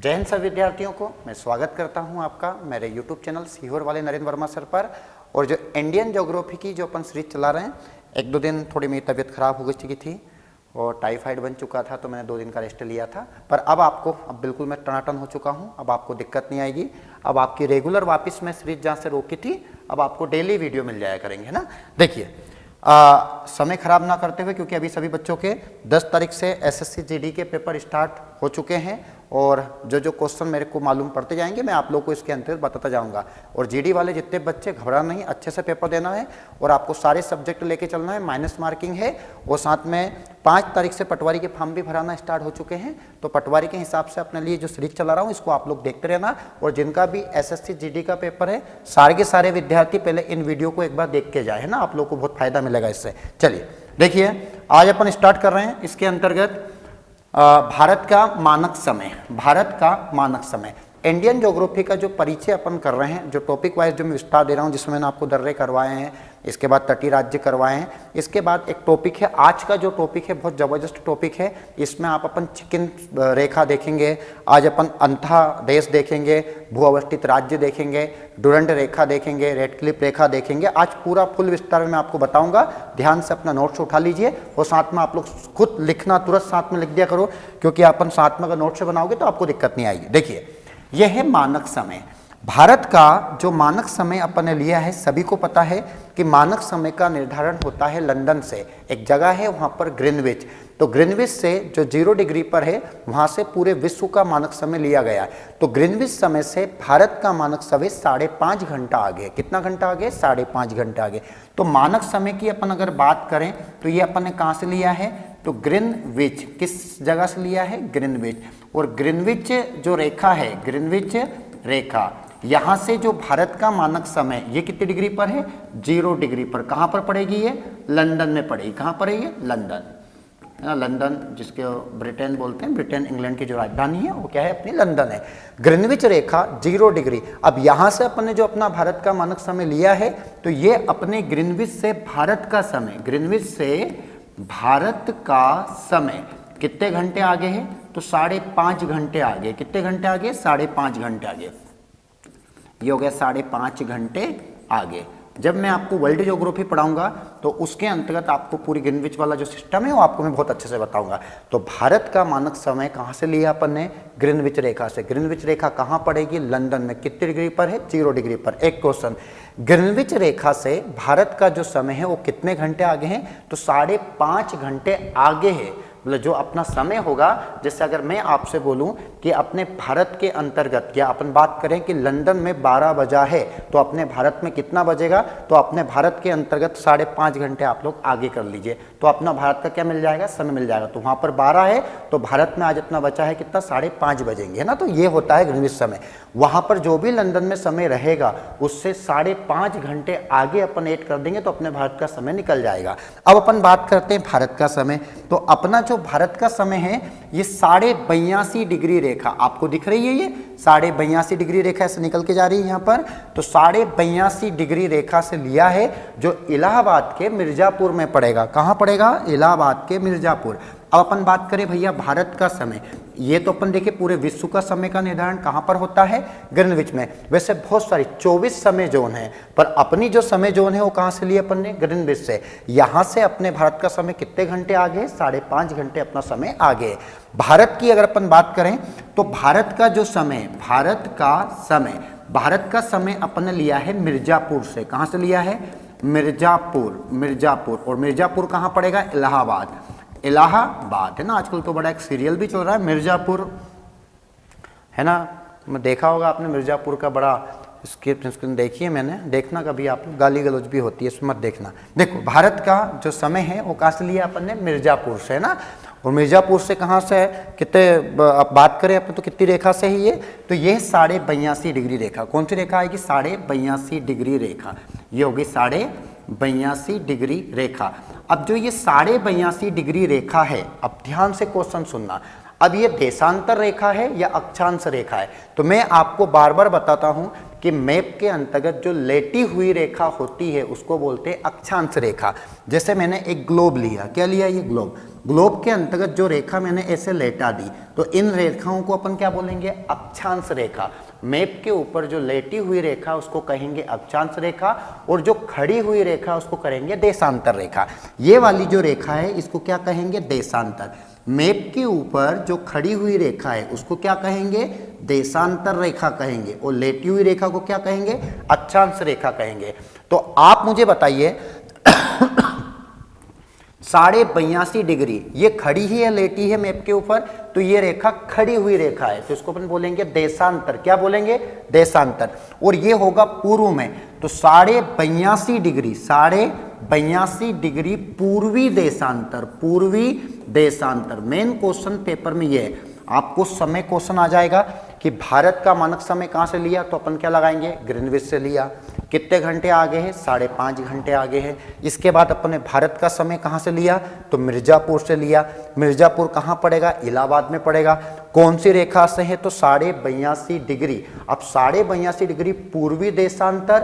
जय हिंद सभी विद्यार्थियों को मैं स्वागत करता हूं आपका मेरे YouTube चैनल सीहोर वाले नरेंद्र वर्मा सर पर। और जो इंडियन ज्योग्राफी की जो अपन सीरीज चला रहे हैं, एक दो दिन थोड़ी मेरी तबीयत खराब हो चुकी थी और टाइफाइड बन चुका था, तो मैंने 2 दिन का रेस्ट लिया था। पर अब बिल्कुल मैं टनाटन हो चुका हूं, अब आपको दिक्कत नहीं आएगी। अब आपकी रेगुलर वापस मैं सीरीज जहाँ से रोकी थी, अब आपको डेली वीडियो मिल जाया करेंगे, है ना। देखिए समय खराब ना करते हुए, क्योंकि अभी सभी बच्चों के 10 तारीख से एसएससी जीडी के पेपर स्टार्ट हो चुके हैं और जो क्वेश्चन मेरे को मालूम पड़ते जाएंगे मैं आप लोगों को इसके अंतर्गत बताता जाऊंगा। और जीडी वाले जितने बच्चे घबराना नहीं, अच्छे से पेपर देना है और आपको सारे सब्जेक्ट लेके चलना है, माइनस मार्किंग है। और साथ में 5 तारीख से पटवारी के फॉर्म भी भराना स्टार्ट हो चुके हैं, तो पटवारी के हिसाब से अपने लिए जो सीरीज चला रहा हूँ इसको आप लोग देखते रहना। और जिनका भी एसएससी जीडी का पेपर है, सारे के सारे विद्यार्थी पहले इन वीडियो को एक बार देख के जाए, है ना, आप लोग को बहुत फायदा मिलेगा इससे। चलिए देखिए, आज अपन स्टार्ट कर रहे हैं इसके अंतर्गत भारत का मानक समय। भारत का मानक समय, इंडियन ज्योग्राफी का जो परिचय अपन कर रहे हैं, जो टॉपिक वाइज जो मैं विस्तार दे रहा हूं, जिसमें मैंने आपको दर्रे करवाए हैं, इसके बाद तटीय राज्य करवाए हैं, इसके बाद एक टॉपिक है आज का जो टॉपिक है, बहुत जबरदस्त टॉपिक है। इसमें आप अपन चिकन रेखा देखेंगे, आज अपन अंथा देश देखेंगे, भू अवस्थित राज्य देखेंगे, डुरंड रेखा देखेंगे, रेड क्लिफ रेखा देखेंगे। आज पूरा फुल विस्तार में मैं आपको बताऊंगा, ध्यान से अपना नोट्स उठा लीजिए और साथ में आप लोग खुद लिखना तुरंत साथ में लिख दिया करो, क्योंकि अपन साथ में अगर नोट से बनाओगे तो आपको दिक्कत नहीं आएगी। देखिए, यह है मानक समय। भारत का जो मानक समय अपन ने लिया है, सभी को पता है कि मानक समय का निर्धारण होता है लंदन से। एक जगह है वहां पर ग्रीनविच, तो ग्रीनविच से जो 0 डिग्री पर है वहां से पूरे विश्व का मानक समय लिया गया है। तो ग्रीनविच समय से भारत का मानक समय 5.5 घंटा आगे। कितना घंटा आगे? 5.5 घंटा आगे। तो मानक समय की अपन अगर बात करें तो ये अपन ने कहां से लिया है? तो ग्रीनविच किस जगह से लिया है? ग्रीनविच। और ग्रीनविच जो रेखा है, ग्रीनविच रेखा, यहां से जो भारत का मानक समय ये कितने डिग्री पर है? 0 डिग्री पर। कहां पर पड़ेगी ये? लंदन में पड़ेगी। कहां पर है ये? लंदन, है ना। लंदन जिसके ब्रिटेन बोलते हैं, ब्रिटेन इंग्लैंड की जो राजधानी है वो क्या है? अपनी लंदन है। ग्रीनविच रेखा 0 डिग्री। अब यहां से अपन ने जो अपना भारत का मानक समय लिया है, तो ये अपने ग्रीनविच से भारत का समय, ग्रीनविच से भारत का समय कितने घंटे आगे है? तो 5.5 घंटे आगे। कितने घंटे आगे? 5.5 घंटे आगे। ये हो गया 5.5 घंटे आगे। जब मैं आपको वर्ल्ड ज्योग्राफी पढ़ाऊंगा तो उसके अंतर्गत आपको पूरी ग्रीनविच वाला जो सिस्टम है वो आपको मैं बहुत अच्छे से बताऊंगा। तो भारत का मानक समय कहां से लिया अपन ने? ग्रीनविच रेखा से। ग्रीनविच रेखा कहां पड़ेगी? लंदन में। कितने डिग्री पर है? 0 डिग्री पर। एक क्वेश्चन, ग्रीनविच रेखा से भारत का जो समय है वो कितने घंटे आगे है? तो 5.5 घंटे आगे है। मतलब जो अपना समय होगा, जैसे अगर मैं आपसे बोलूं कि अपने भारत के अंतर्गत, या अपन बात करें कि लंदन में 12 बजा है, तो अपने भारत में कितना बजेगा? तो अपने भारत के अंतर्गत 5.5 घंटे आप लोग आगे कर लीजिए, तो अपना भारत का क्या मिल जाएगा? समय मिल जाएगा। तो वहां पर 12 है, तो भारत में आज अपना बचा है कितना? 5.5 बजेंगे, है ना। तो ये होता है ग्रीनविच समय। वहां पर जो भी लंदन में समय रहेगा उससे 5.5 घंटे आगे अपन ऐड कर देंगे, तो अपने भारत का समय निकल जाएगा। अब अपन बात करते हैं भारत का समय। तो अपना जो भारत का समय है ये 82.5 डिग्री रेखा आपको दिख रही है, ये 82.5 डिग्री रेखा ऐसे निकल के जा रही है यहाँ पर। तो 82.5 डिग्री रेखा से लिया है, जो इलाहाबाद के मिर्जापुर में पड़ेगा। कहाँ पड़ेगा? इलाहाबाद के मिर्जापुर। अब अपन बात करें भैया भारत का समय, ये तो अपन देखिए पूरे विश्व का समय का निर्धारण कहां पर होता है? ग्रीनविच में। वैसे बहुत सारी 24 समय जोन है, पर अपनी जो समय जोन है वो कहां से लिए अपन ने? ग्रीनविच से। यहां से अपने भारत का समय कितने घंटे आगे? 5.5 घंटे अपना समय आगे। भारत की अगर अपन बात करें तो भारत का जो समय, भारत का समय अपन ने लिया है मिर्जापुर से। कहां से लिया है? मिर्जापुर। और मिर्जापुर कहां पड़ेगा? इलाहाबाद, है ना। आजकल तो बड़ा एक सीरियल भी चल रहा है मिर्जापुर, है ना। मैं देखा होगा आपने मिर्जापुर का बड़ा स्क्रिप्ट देखी है मैंने, देखना कभी आप, गाली गलौज भी होती है, इसमें मत देखना। देखो भारत का जो समय है वो कहाँ से लिया अपन ने? मिर्जापुर से, है ना। और मिर्जापुर से कहाँ से है? कितने आप बात करें अपन तो कितनी रेखा से ही ये? तो ये 82.5 डिग्री रेखा। कौन सी रेखा आएगी? 82.5 डिग्री रेखा। ये होगी 82.5 डिग्री रेखा। अब जो ये 82.5 डिग्री रेखा है, अब ध्यान से क्वेश्चन सुनना। अब ये देशांतर रेखा है या अक्षांश रेखा है? तो मैं आपको बार बार बताता हूं कि मैप के अंतर्गत जो लेटी हुई रेखा होती है उसको बोलते हैं अक्षांश रेखा। जैसे मैंने एक ग्लोब लिया, क्या लिया? ये ग्लोब। ग्लोब के अंतर्गत जो रेखा मैंने ऐसे लेटा दी, तो इन रेखाओं को अपन क्या बोलेंगे? अक्षांश रेखा। मैप के ऊपर जो लेटी हुई रेखा उसको कहेंगे अक्षांश रेखा, और जो खड़ी हुई रेखा उसको करेंगे देशांतर रेखा। ये वाली जो रेखा है इसको क्या कहेंगे? देशांतर। मैप के ऊपर जो खड़ी हुई रेखा है उसको क्या कहेंगे? देशांतर रेखा कहेंगे, और लेटी हुई रेखा को क्या कहेंगे? अक्षांश रेखा कहेंगे। तो आप मुझे बताइए 82.5 डिग्री ये खड़ी ही है, लेटी है मैप के ऊपर, तो ये रेखा खड़ी हुई रेखा है, तो इसको अपन बोलेंगे देशांतर। क्या बोलेंगे? देशांतर। और ये होगा पूर्व में, तो 82.5 डिग्री, 82.5 डिग्री पूर्वी देशांतर। पूर्वी देशांतर मेन क्वेश्चन पेपर में ये है। आपको समय क्वेश्चन आ जाएगा कि भारत का मानक समय कहाँ से लिया, तो अपन क्या लगाएंगे? ग्रीनविच से लिया। कितने घंटे आगे है? 5.5 घंटे आगे है। इसके बाद अपन ने भारत का समय कहाँ से लिया, तो मिर्जापुर से लिया। मिर्जापुर कहाँ पड़ेगा? इलाहाबाद में पड़ेगा। कौन सी रेखा से है, तो 82.5 डिग्री। अब 82.5 डिग्री पूर्वी देशांतर,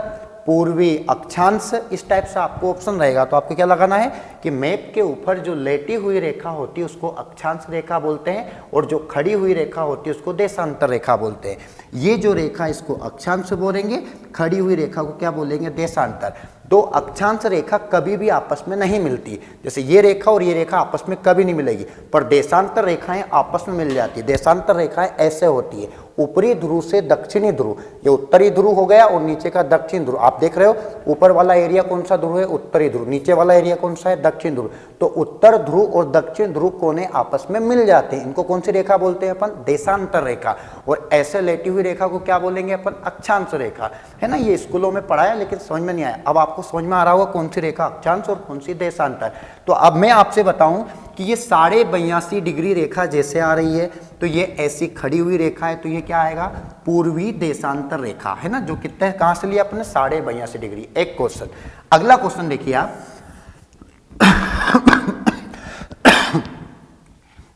पूर्वी अक्षांश, इस टाइप से आपको ऑप्शन रहेगा। तो आपको क्या लगाना है कि मैप के ऊपर जो लेटी हुई रेखा होती है उसको अक्षांश रेखा बोलते हैं, और जो खड़ी हुई रेखा होती है उसको देशांतर रेखा बोलते हैं। ये जो रेखा इसको अक्षांश बोलेंगे, खड़ी हुई रेखा को क्या बोलेंगे? देशांतर। दो अक्षांश रेखा कभी भी आपस में नहीं मिलती, जैसे ये रेखा और ये रेखा आपस में कभी नहीं मिलेगी, पर देशांतर रेखाएं आपस में मिल जाती है। देशांतर रेखाएं ऐसे होती है, ऊपरी ध्रुव से दक्षिणी ध्रुव, ये उत्तरी ध्रुव हो गया, और नीचे का दक्षिण ध्रुव। आप देख रहे हो ऊपर वाला एरिया कौन सा ध्रुव है? उत्तरी ध्रुव। नीचे वाला एरिया कौन सा है? दक्षिण ध्रुव। तो उत्तर ध्रुव और दक्षिण ध्रुव कोने आपस में मिल जाते हैं, इनको कौन सी रेखा बोलते हैं अपन? देशांतर रेखा। और ऐसे लेटी हुई रेखा को क्या बोलेंगे अपन? अक्षांश रेखा। है ना, ये स्कूलों में पढ़ाया लेकिन समझ में नहीं आया। अब आपको समझ में आ रहा होगा कौन सी रेखा अक्षांश और कौन सी देशांतर। तो अब मैं आपसे बताऊं कि ये 82.5 डिग्री रेखा जैसे आ रही है, तो ये ऐसी खड़ी हुई रेखा है, तो ये क्या आएगा? पूर्वी देशांतर रेखा। है ना, जो कितने कहां से लिया अपने? 82.5 डिग्री। एक क्वेश्चन। अगला क्वेश्चन देखिए आप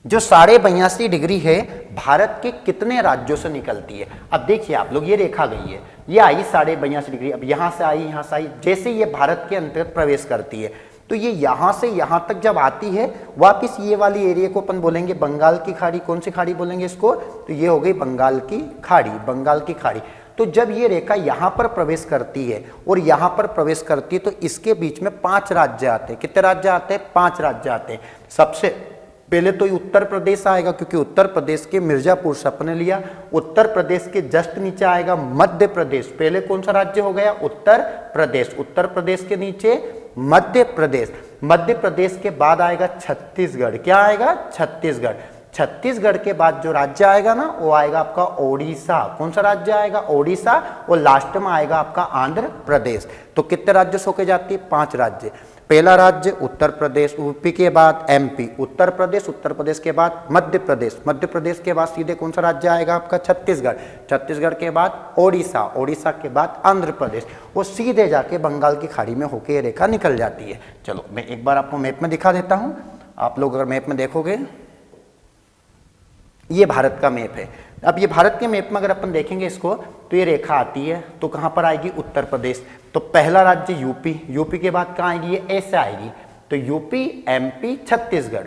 जो 82.5 डिग्री है भारत के कितने राज्यों से निकलती है? अब देखिए आप लोग, ये रेखा गई है, ये आई 82.5 डिग्री, अब यहां से आई, यहां से आई, जैसे ये भारत के अंतर्गत प्रवेश करती है, तो ये यहां से यहां तक जब आती है वापिस, ये वाली एरिया को अपन बोलेंगे बंगाल की खाड़ी। कौन सी खाड़ी बोलेंगे इसको? तो ये हो गई बंगाल की खाड़ी। बंगाल की खाड़ी। तो जब ये रेखा यहां पर प्रवेश करती है और यहां पर प्रवेश करती है, तो इसके बीच में 5 राज्य आते हैं। कितने राज्य आते हैं? 5 राज्य आते हैं। सबसे पहले तो उत्तर प्रदेश आएगा, क्योंकि उत्तर प्रदेश के मिर्जापुर से अपने लिया। उत्तर प्रदेश के जस्ट नीचे आएगा मध्य प्रदेश। पहले कौन सा राज्य हो गया? उत्तर प्रदेश। उत्तर प्रदेश के नीचे मध्य प्रदेश। मध्य प्रदेश के बाद आएगा छत्तीसगढ़। क्या आएगा? छत्तीसगढ़। छत्तीसगढ़ के बाद जो राज्य आएगा ना, वो आएगा आपका ओडिशा। कौन सा राज्य आएगा? ओडिशा। और लास्ट में आएगा आपका आंध्र प्रदेश। तो कितने राज्य होके जाती है? 5 राज्य। पहला राज्य उत्तर प्रदेश, यूपी के बाद एमपी, उत्तर प्रदेश के बाद मध्य प्रदेश के बाद सीधे कौन सा राज्य आएगा आपका? छत्तीसगढ़ के बाद ओडिशा के बाद आंध्र प्रदेश, वो सीधे जाके बंगाल की खाड़ी में होके ये रेखा निकल जाती है। चलो मैं एक बार आपको मैप में दिखा देता हूं। आप लोग अगर मैप में देखोगे, ये भारत का मैप है। अब ये भारत के मैप में अगर अपन देखेंगे इसको, तो ये रेखा आती है, तो कहां पर आएगी? उत्तर प्रदेश। तो पहला राज्य यूपी के बाद कहां आएगी? ये ऐसे आएगी। तो यूपी एमपी छत्तीसगढ़।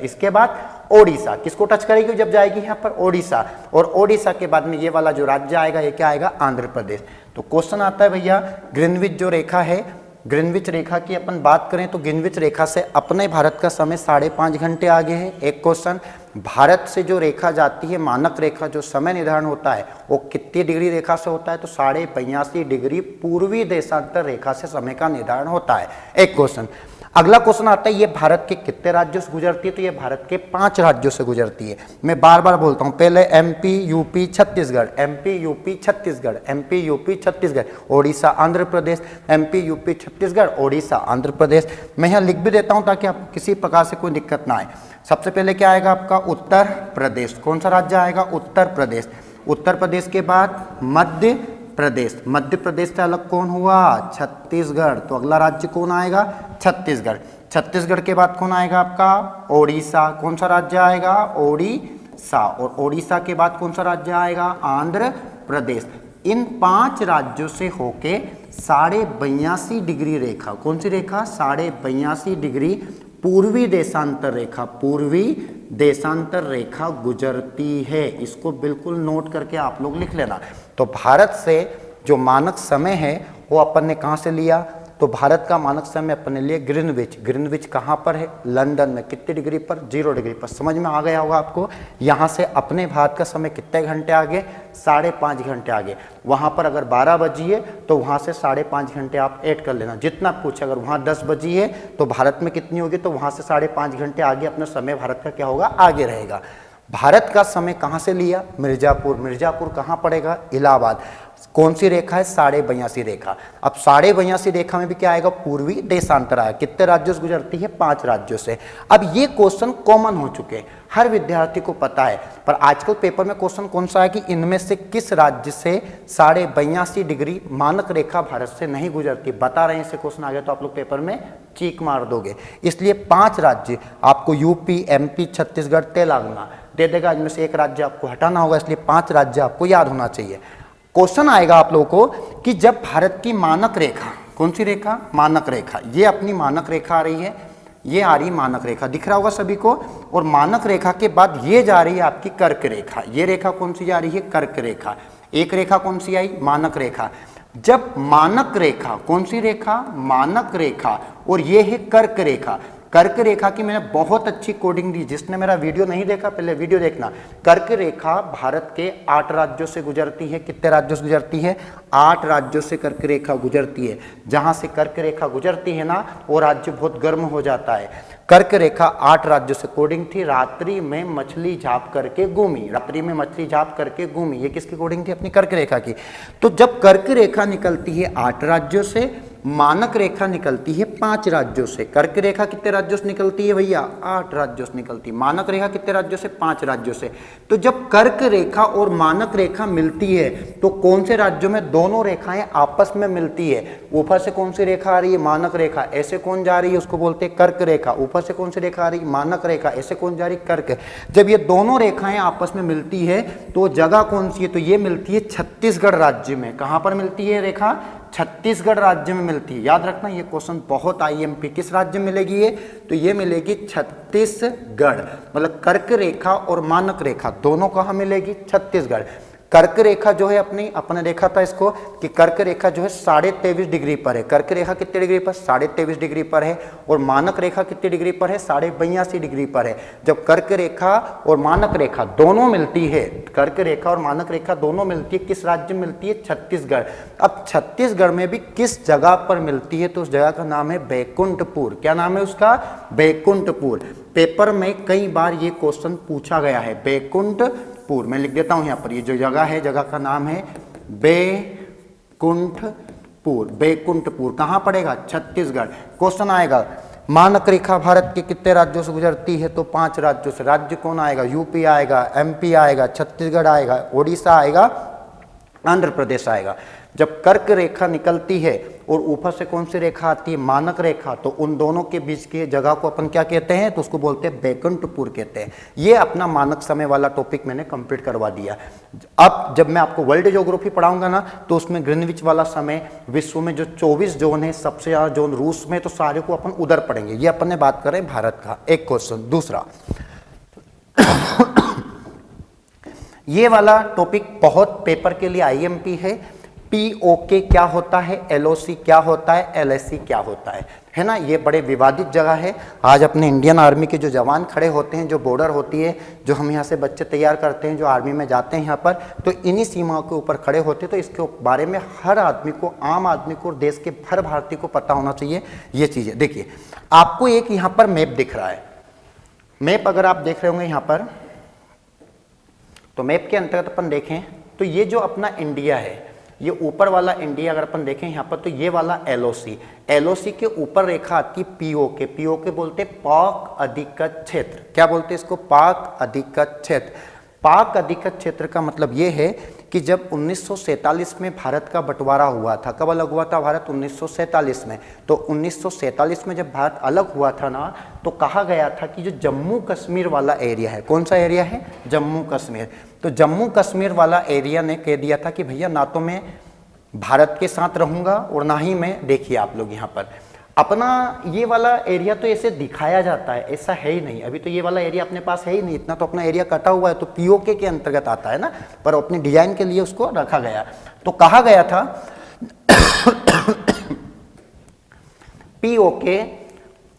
इसके बाद ओडिशा। किसको टच करेगी जब जाएगी यहां पर? ओडिशा। और ओडिशा के बाद में ये वाला जो राज्य आएगा, ये क्या आएगा? आंध्र प्रदेश। तो क्वेश्चन आता है भैया, ग्रीनविच जो रेखा है, ग्रीनविच रेखा की अपन बात करें तो ग्रीनविच रेखा से अपने भारत का समय 5.5 घंटे आगे है। एक क्वेश्चन, भारत से जो रेखा जाती है, मानक रेखा जो समय निर्धारण होता है, वो कितनी डिग्री रेखा से होता है? तो 82.5 डिग्री पूर्वी देशांतर रेखा से समय का निर्धारण होता है। एक क्वेश्चन। अगला क्वेश्चन आता है, ये भारत के कितने राज्यों से गुजरती है? तो ये भारत के 5 राज्यों से गुजरती है। मैं बार बार बोलता हूं, पहले MP UP Chhattisgarh, Odisha Andhra Pradesh, MP UP Chhattisgarh, Odisha Andhra Pradesh. मैं यहाँ लिख भी देता हूं ताकि आपको किसी प्रकार से कोई दिक्कत ना आए। सबसे पहले क्या आएगा आपका? उत्तर प्रदेश। कौन सा राज्य आएगा? उत्तर प्रदेश। उत्तर प्रदेश के बाद मध्य प्रदेश से अलग कौन हुआ? छत्तीसगढ़। तो अगला राज्य कौन आएगा? छत्तीसगढ़। छत्तीसगढ़ के बाद कौन आएगा आपका? ओडिशा। कौन सा राज्य आएगा? ओडिशा। और ओडिशा के बाद कौन सा राज्य आएगा? आंध्र प्रदेश। इन 5 राज्यों से होके 82.5 डिग्री रेखा, कौन सी रेखा? 82.5 डिग्री पूर्वी देशांतर रेखा, पूर्वी देशांतर रेखा गुजरती है। इसको बिल्कुल नोट करके आप लोग लिख लेना। तो भारत से जो मानक समय है वो अपन ने कहाँ से लिया? तो भारत का मानक समय अपन ने लिया ग्रीनविच। ग्रीनविच कहाँ पर है? लंदन में। कितने डिग्री पर? 0 डिग्री पर। समझ में आ गया होगा आपको। यहाँ से अपने भारत का समय कितने घंटे आगे? 5.5 घंटे आगे। वहाँ पर अगर 12 बजी है तो वहाँ से 5.5 घंटे आप ऐड कर लेना, जितना पूछे। अगर वहाँ 10 बजी है तो भारत में कितनी होगी? तो वहाँ से 5.5 घंटे आगे अपना समय भारत का क्या होगा? आगे रहेगा। भारत का समय कहाँ से लिया? मिर्जापुर। मिर्जापुर कहाँ पड़ेगा? इलाहाबाद। कौन सी रेखा है? 82.5 रेखा। अब 82.5 रेखा में भी क्या आएगा? पूर्वी देशांतर आएगा। कितने राज्यों से गुजरती है? 5 राज्यों से। अब ये क्वेश्चन कॉमन हो चुके हैं, हर विद्यार्थी को पता है। पर आजकल पेपर में क्वेश्चन कौन सा है कि इनमें से किस राज्य से 82.5 डिग्री मानक रेखा भारत से नहीं गुजरती? बता रहे हैं, ऐसे क्वेश्चन आ गया तो आप लोग पेपर में चीक मार दोगे। इसलिए 5 राज्य आपको यूपी, एमपी, छत्तीसगढ़, तेलंगाना दे देगा। इनमें से एक राज्य आपको हटाना होगा, इसलिए 5 राज्य आपको याद होना चाहिए। क्वेश्चन आएगा आप लोगों को कि जब भारत की मानक रेखा, कौन सी रेखा? मानक रेखा। ये अपनी मानक रेखा आ रही है, ये आ रही मानक रेखा, दिख रहा होगा सभी को। और मानक रेखा के बाद ये जा रही है आपकी कर्क रेखा। ये रेखा कौन सी जा रही है? कर्क रेखा। एक रेखा कौन सी आई? मानक रेखा। जब मानक रेखा, कौन सी रेखा? मानक रेखा। और ये है कर्क रेखा। कर्क रेखा की मैंने बहुत अच्छी कोडिंग दी, जिसने मेरा वीडियो नहीं देखा पहले वीडियो देखना। कर्क रेखा भारत के 8 राज्यों से गुजरती है। कितने राज्यों से गुजरती है? 8 राज्यों से कर्क रेखा गुजरती है। जहां से कर्क रेखा गुजरती है ना, वो राज्य बहुत गर्म हो जाता है। कर्क रेखा 8 राज्यों से कोडिंग थी। रात्रि में मछली झाप करके घूमी, रात्रि में मछली झाप करके घूमी, ये किसकी कोडिंग थी? अपनी कर्क रेखा की। तो जब कर्क रेखा निकलती है 8 राज्यों से, मानक रेखा निकलती है 5 राज्यों से। कर्क रेखा कितने राज्यों से निकलती है भैया? 8 राज्यों से निकलती है। मानक रेखा कितने राज्यों से? 5 राज्यों से। तो जब कर्क रेखा और मानक रेखा मिलती है तो कौन से राज्यों में दोनों रेखाएं आपस में मिलती है? ऊपर से कौन सी रेखा आ रही है? मानक रेखा। ऐसे कौन जा रही है? उसको बोलते हैं कर्क रेखा। ऊपर से कौन सी रेखा आ रही है? मानक रेखा। ऐसे कौन जा रही है? कर्क। जब ये दोनों रेखाएं आपस में मिलती है तो जगह कौन सी है? तो ये मिलती है छत्तीसगढ़ राज्य में। कहां पर मिलती है रेखा? छत्तीसगढ़ राज्य में मिलती है। याद रखना, ये क्वेश्चन बहुत आईएमपी। किस राज्य में मिलेगी ये? तो ये मिलेगी छत्तीसगढ़। मतलब कर्क रेखा और मानक रेखा दोनों कहां मिलेगी? छत्तीसगढ़। कर्क रेखा जो है अपने देखा था इसको कि कर्क रेखा जो है 23.5 डिग्री पर है। कर्क रेखा कितने डिग्री पर? 23.5 डिग्री पर है। और मानक रेखा कितने डिग्री पर है? 82.5 डिग्री पर है। जब कर्क रेखा और मानक रेखा दोनों मिलती है, कर्क रेखा और मानक रेखा दोनों मिलती है, किस राज्य में मिलती है? छत्तीसगढ़। अब छत्तीसगढ़ में भी किस जगह पर मिलती है? तो उस जगह का नाम है बैकुंठपुर। क्या नाम है उसका? बैकुंठपुर। पेपर में कई बार ये क्वेश्चन पूछा गया है, बैकुंठपुर। मैं लिख देता हूं यहां पर, ये जो जगह है, जगह का नाम है बैकुंठपुर। बैकुंठपुर कहां पड़ेगा? छत्तीसगढ़। क्वेश्चन आएगा मानक रेखा भारत के कितने राज्यों से गुजरती है? तो 5 राज्यों से। राज्य कौन आएगा? यूपी आएगा, एमपी आएगा, छत्तीसगढ़ आएगा, ओडिशा आएगा, आंध्र प्रदेश आएगा। जब कर्क रेखा निकलती है और ऊपर से कौन सी रेखा आती है? मानक रेखा। तो उन दोनों के बीच की जगह को अपन क्या कहते हैं? तो उसको बोलते हैं बैकुंठपुर कहते हैं। ये अपना मानक समय वाला टॉपिक मैंने कंप्लीट करवा दिया। अब जब मैं आपको वर्ल्ड ज्योग्राफी पढ़ाऊंगा ना, तो उसमें ग्रीनविच वाला समय, विश्व में जो 24 जोन है, सबसे ज्यादा जोन रूस में, तो सारे को अपन उधर पढ़ेंगे। ये अपन ने बात करें भारत का। एक क्वेश्चन। दूसरा ये वाला टॉपिक बहुत पेपर के लिए आईएमपी है। पीओके क्या होता है? एलओसी क्या होता है? एलएससी क्या होता है ना? ये बड़े विवादित जगह है। आज अपने इंडियन आर्मी के जो जवान खड़े होते हैं, जो बॉर्डर होती है, जो हम यहाँ से बच्चे तैयार करते हैं, जो आर्मी में जाते हैं यहाँ पर, तो इन्हीं सीमाओं के ऊपर खड़े होते हैं। तो इसके बारे में हर आदमी को, आम आदमी को और देश के हर भारतीय को पता होना चाहिए ये चीज़ें। देखिए, आपको एक यहाँ पर मैप दिख रहा है। मैप अगर आप देख रहे होंगे यहाँ पर, तो मैप के अंतर्गत अपन देखें तो ये जो अपना इंडिया है, ये ऊपर वाला इंडिया अगर अपन देखें यहाँ पर, तो ये वाला एलओसी, एलओसी के ऊपर रेखा आती है पीओके। पीओके बोलते हैं पाक अधिकृत क्षेत्र। क्या बोलते हैं इसको? पाक अधिकृत क्षेत्र। पाक अधिकृत क्षेत्र का मतलब ये है कि जब 1947 में भारत का बंटवारा हुआ था, कब अलग हुआ था भारत? 1947 में। तो 1947 में जब भारत अलग हुआ था ना, तो कहा गया था कि जो जम्मू कश्मीर वाला एरिया है, कौन सा एरिया है? जम्मू कश्मीर। तो जम्मू कश्मीर वाला एरिया ने कह दिया था कि भैया ना तो मैं भारत के साथ रहूंगा और ना ही मैं, देखिए आप लोग यहाँ पर अपना ये वाला एरिया तो ऐसे दिखाया जाता है, ऐसा है ही नहीं। अभी तो ये वाला एरिया अपने पास है ही नहीं, इतना तो अपना एरिया कटा हुआ है, तो पीओके के अंतर्गत आता है ना, पर अपनी डिजाइन के लिए उसको रखा गया। तो कहा गया था पीओके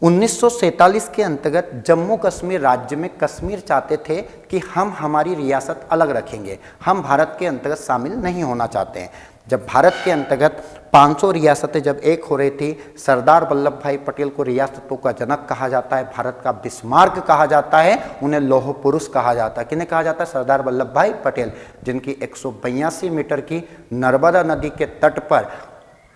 1947 के अंतर्गत जम्मू कश्मीर राज्य में कश्मीर चाहते थे कि हम हमारी रियासत अलग रखेंगे, हम भारत के अंतर्गत शामिल नहीं होना चाहते हैं। जब भारत के अंतर्गत 500 रियासतें जब एक हो रही थी, सरदार वल्लभ भाई पटेल को रियासतों का जनक कहा जाता है, भारत का बिस्मार्क कहा जाता है, उन्हें लौह पुरुष कहा जाता है। किन्हें कहा जाता है? सरदार वल्लभ भाई पटेल, जिनकी 182 मीटर की नर्मदा नदी के तट पर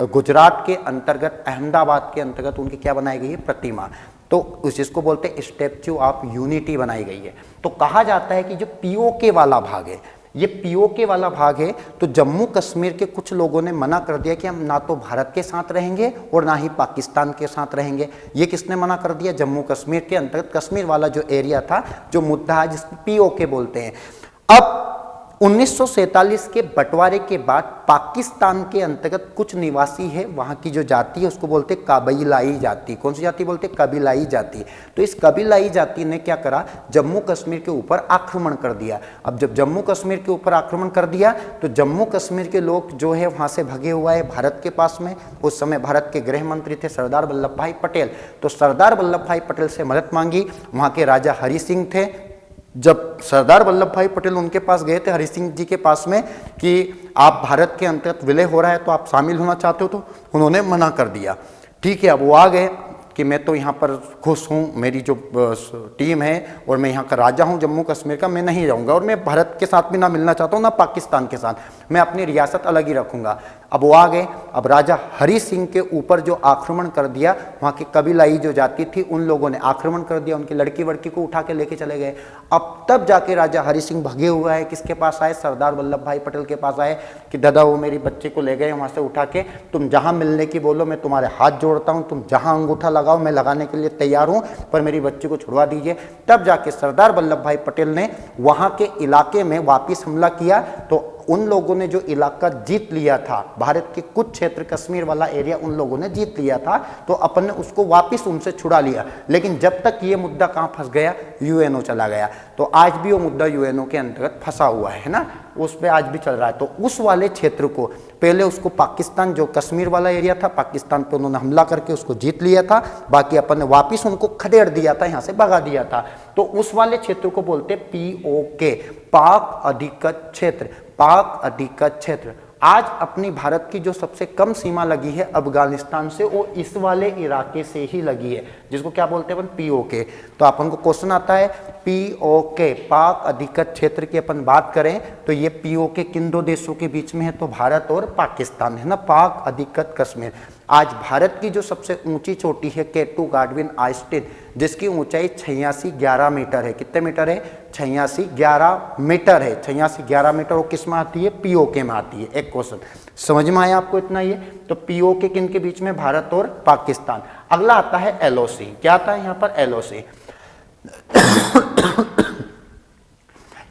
गुजरात के अंतर्गत अहमदाबाद के अंतर्गत उनकी क्या बनाई गई है? प्रतिमा। तो जिसको बोलते हैं स्टैच्यू ऑफ यूनिटी बनाई गई है। तो कहा जाता है कि जो पीओके वाला भाग है, ये पीओके वाला भाग है, तो जम्मू कश्मीर के कुछ लोगों ने मना कर दिया कि हम ना तो भारत के साथ रहेंगे और ना ही पाकिस्तान के साथ रहेंगे। ये किसने मना कर दिया? जम्मू कश्मीर के अंतर्गत कश्मीर वाला जो एरिया था, जो मुद्दा है, जिसको पीओके बोलते हैं। अब 1947 के बंटवारे के बाद पाकिस्तान के अंतर्गत कुछ निवासी है, वहां की जो जाति है उसको बोलते कबीलाई जाति। कौन सी जाति बोलते? कबीलाई जाति। तो इस कबीलाई जाति ने क्या करा? जम्मू कश्मीर के ऊपर आक्रमण कर दिया। अब जब जम्मू कश्मीर के ऊपर आक्रमण कर दिया, तो जम्मू कश्मीर के लोग जो है वहां से भगे हुआ है भारत के पास में। उस समय भारत के गृह मंत्री थे सरदार वल्लभ भाई पटेल। तो सरदार वल्लभ भाई पटेल से मदद मांगी, वहां के राजा हरि सिंह थे। जब सरदार वल्लभ भाई पटेल उनके पास गए थे, हरि सिंह जी के पास में, कि आप भारत के अंतर्गत विलय हो रहा है तो आप शामिल होना चाहते हो, तो उन्होंने मना कर दिया। ठीक है, अब वो आ गए कि मैं तो यहाँ पर खुश हूँ, मेरी जो टीम है और मैं यहाँ का राजा हूँ जम्मू कश्मीर का, मैं नहीं रहूँगा और मैं भारत के साथ भी ना मिलना चाहता हूँ ना पाकिस्तान के साथ, मैं अपनी रियासत अलग ही रखूँगा। अब वो आ गए। अब राजा हरि सिंह के ऊपर जो आक्रमण कर दिया, वहाँ की कबीलाई जो जाति थी उन लोगों ने आक्रमण कर दिया, उनकी लड़की वड़की को उठा के लेके चले गए। अब तब जाके राजा हरि सिंह भगे हुआ है, किसके पास आए? सरदार वल्लभ भाई पटेल के पास आए कि दादा वो मेरी बच्चे को ले गए वहाँ से उठा के, तुम जहाँ मिलने की बोलो, मैं तुम्हारे हाथ जोड़ता हूँ, तुम जहाँ अंगूठा लगाओ मैं लगाने के लिए तैयार हूँ, पर मेरी बच्ची को छुड़वा दीजिए। तब जाके सरदार वल्लभ भाई पटेल ने वहाँ के इलाके में वापिस हमला किया। तो उन लोगों ने जो इलाका जीत लिया था, भारत के कुछ क्षेत्र कश्मीर वाला एरिया उन लोगों ने जीत लिया था, तो अपन ने उसको वापस उनसे छुड़ा लिया। लेकिन जब तक ये मुद्दा कहाँ फंस गया? यूएनओ चला गया। तो आज भी वो मुद्दा यूएनओ के अंतर्गत फंसा हुआ है ना, उस पर आज भी चल रहा है। तो उस वाले क्षेत्र को पहले उसको पाकिस्तान, जो कश्मीर वाला एरिया था, पाकिस्तान पे उन्होंने हमला करके उसको जीत लिया था, बाकी अपन ने वापिस उनको खदेड़ दिया था, यहाँ से भगा दिया था। तो उस वाले क्षेत्र को बोलते पीओके, पाक अधिकृत क्षेत्र। पाक अधिकृत क्षेत्र आज अपनी भारत की जो सबसे कम सीमा लगी है अफगानिस्तान से, वो इस वाले इलाके से ही लगी है, जिसको क्या बोलते हैं अपन? पीओके। तो अपन को क्वेश्चन आता है पीओके, पाक अधिकृत क्षेत्र की अपन बात करें तो ये पीओके किन दो देशों के बीच में है? तो भारत और पाकिस्तान है ना, पाक अधिकृत कश्मीर। आज भारत की जो सबसे ऊंची चोटी है केटू गाडविन आइस्टीन, जिसकी ऊंचाई 8611 मीटर है। कितने मीटर है? 8611 मीटर है। 8611 मीटर वो किस में आती है? पीओके में आती है। एक क्वेश्चन समझ में आया आपको इतना? ये तो पीओके किन के बीच में? भारत और पाकिस्तान। अगला आता है एलओसी। क्या आता है यहाँ पर? एलओसी।